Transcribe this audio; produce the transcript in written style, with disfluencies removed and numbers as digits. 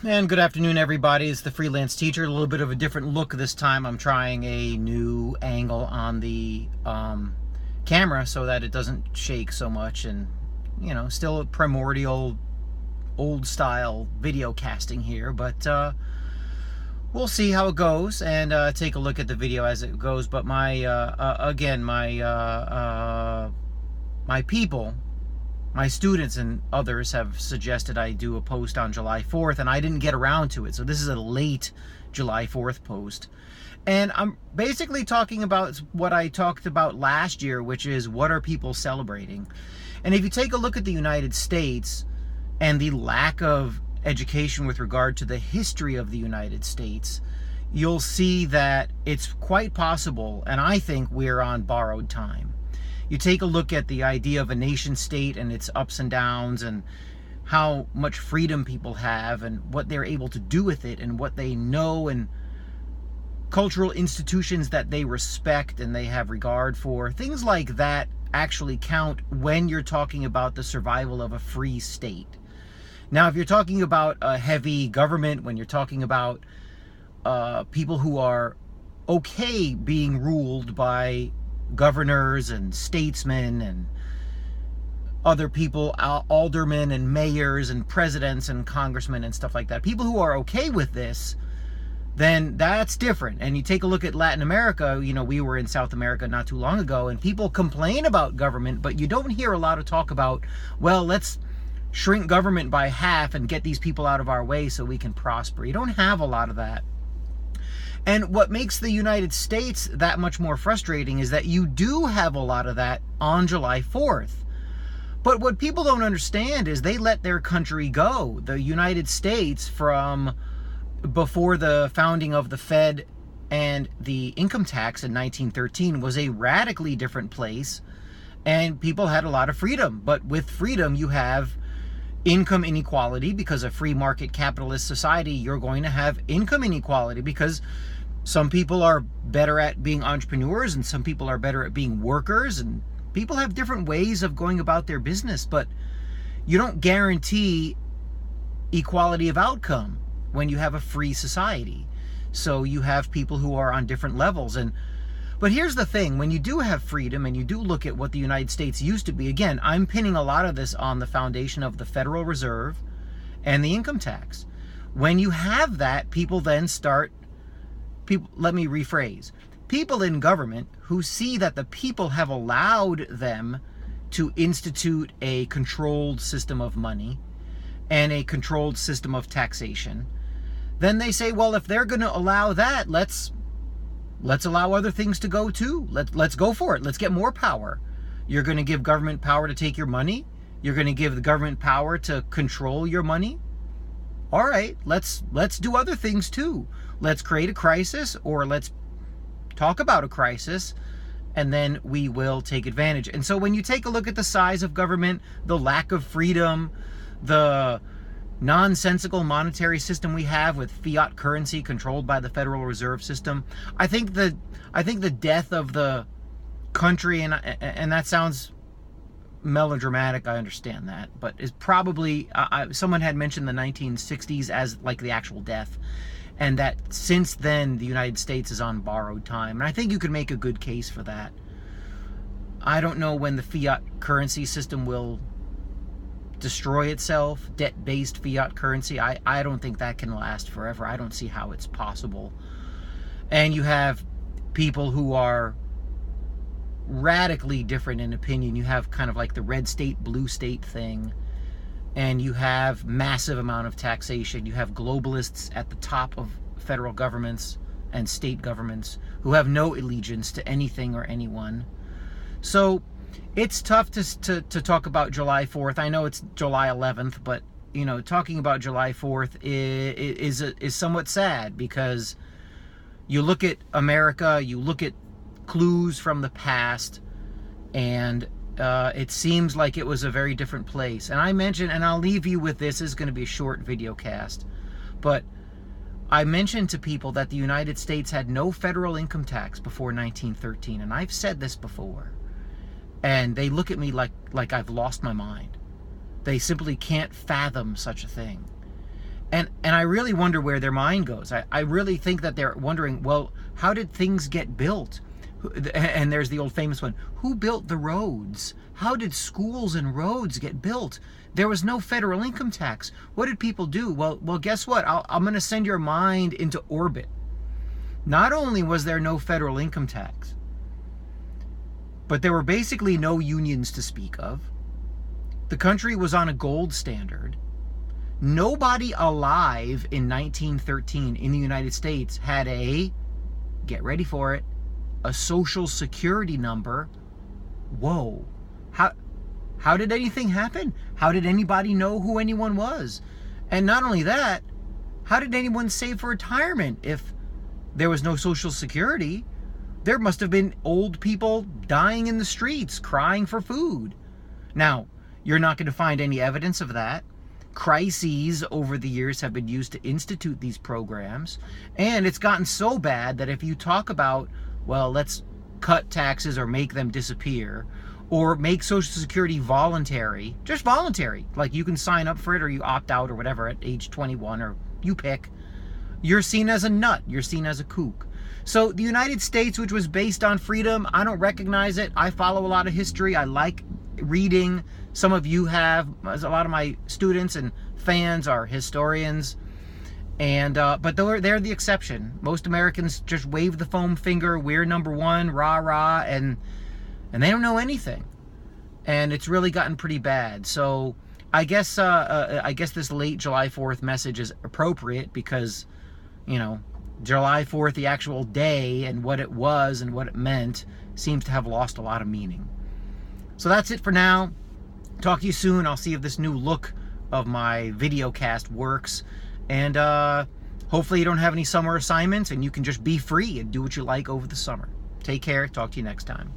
And good afternoon, everybody. It's the freelance teacher. A little bit of a different look this time. I'm trying a new angle on the camera so that it doesn't shake so much, and still a primordial, old style video casting here. But we'll see how it goes and take a look at the video as it goes. But my people. My students and others have suggested I do a post on July 4th, and I didn't get around to it. So this is a late July 4th post. And I'm basically talking about what I talked about last year, which is what are people celebrating? And if you take a look at the United States and the lack of education with regard to the history of the United States, you'll see that it's quite possible, and I think we're on borrowed time. You take a look at the idea of a nation state and its ups and downs and how much freedom people have and what they're able to do with it and what they know and cultural institutions that they respect and they have regard for. Things like that actually count when you're talking about the survival of a free state. Now, if you're talking about a heavy government, when you're talking about people who are okay being ruled by governors and statesmen and other people, aldermen and mayors and presidents and congressmen and stuff like that, people who are okay with this, then that's different. And you take a look at Latin America, we were in South America not too long ago, and people complain about government, but you don't hear a lot of talk about, well, let's shrink government by half and get these people out of our way so we can prosper. You don't have a lot of that. And what makes the United States that much more frustrating is that you do have a lot of that on July 4th. But what people don't understand is they let their country go. The United States, from before the founding of the Fed and the income tax in 1913, was a radically different place, and people had a lot of freedom. But with freedom, you have income inequality. Because a free market capitalist society, you're going to have income inequality because some people are better at being entrepreneurs and some people are better at being workers, and people have different ways of going about their business, but you don't guarantee equality of outcome when you have a free society. So you have people who are on different levels. But here's the thing, when you do have freedom and you do look at what the United States used to be, again, I'm pinning a lot of this on the foundation of the Federal Reserve and the income tax. When you have that, let me rephrase. People in government who see that the people have allowed them to institute a controlled system of money and a controlled system of taxation, then they say, well, if they're going to allow that, let's allow other things to go too. Let's go for it. Let's get more power. You're going to give government power to take your money. You're going to give the government power to control your money. All right, let's do other things too. Let's create a crisis, or let's talk about a crisis, and then we will take advantage. And so when you take a look at the size of government, the lack of freedom, the nonsensical monetary system we have with fiat currency controlled by the Federal Reserve System, I think the death of the country, and that sounds melodramatic, I understand that, but is probably someone had mentioned the 1960s as like the actual death, and that since then the United States is on borrowed time. And I think you could make a good case for that. I don't know when the fiat currency system will destroy itself, debt-based fiat currency. I don't think that can last forever. I don't see how it's possible. And you have people who are radically different in opinion. You have kind of like the red state, blue state thing, and you have massive amount of taxation. You have globalists at the top of federal governments and state governments who have no allegiance to anything or anyone. So it's tough to talk about July 4th. I know it's July 11th, but talking about July 4th is somewhat sad, because you look at America, you look at clues from the past, and it seems like it was a very different place. And I mentioned, and I'll leave you with this is going to be a short video cast, but I mentioned to people that the United States had no federal income tax before 1913, and I've said this before, and they look at me like I've lost my mind. They simply can't fathom such a thing. And I really wonder where their mind goes. I really think that they're wondering, well, how did things get built? And there's the old famous one, who built the roads? How did schools and roads get built? There was no federal income tax. What did people do? Well, guess what? I'm going to send your mind into orbit. Not only was there no federal income tax, but there were basically no unions to speak of. The country was on a gold standard. Nobody alive in 1913 in the United States had get ready for it, a social security number. Whoa. How did anything happen? How did anybody know who anyone was? And not only that, how did anyone save for retirement if there was no social security? There must have been old people dying in the streets, crying for food. Now, you're not going to find any evidence of that. Crises over the years have been used to institute these programs, and it's gotten so bad that if you talk about, well, let's cut taxes or make them disappear, or make Social Security voluntary, just voluntary, like you can sign up for it or you opt out or whatever at age 21, or you pick, you're seen as a nut, you're seen as a kook. So the United States, which was based on freedom, I don't recognize it. I follow a lot of history. I like reading. Some of you have. A lot of my students and fans are historians, and but they're the exception. Most Americans just wave the foam finger. We're number one, rah rah, and they don't know anything, and it's really gotten pretty bad. So I guess this late July 4th message is appropriate because, you know, July 4th, the actual day and what it was and what it meant, seems to have lost a lot of meaning. So that's it for now. Talk to you soon. I'll see if this new look of my video cast works. And hopefully you don't have any summer assignments and you can just be free and do what you like over the summer. Take care. Talk to you next time.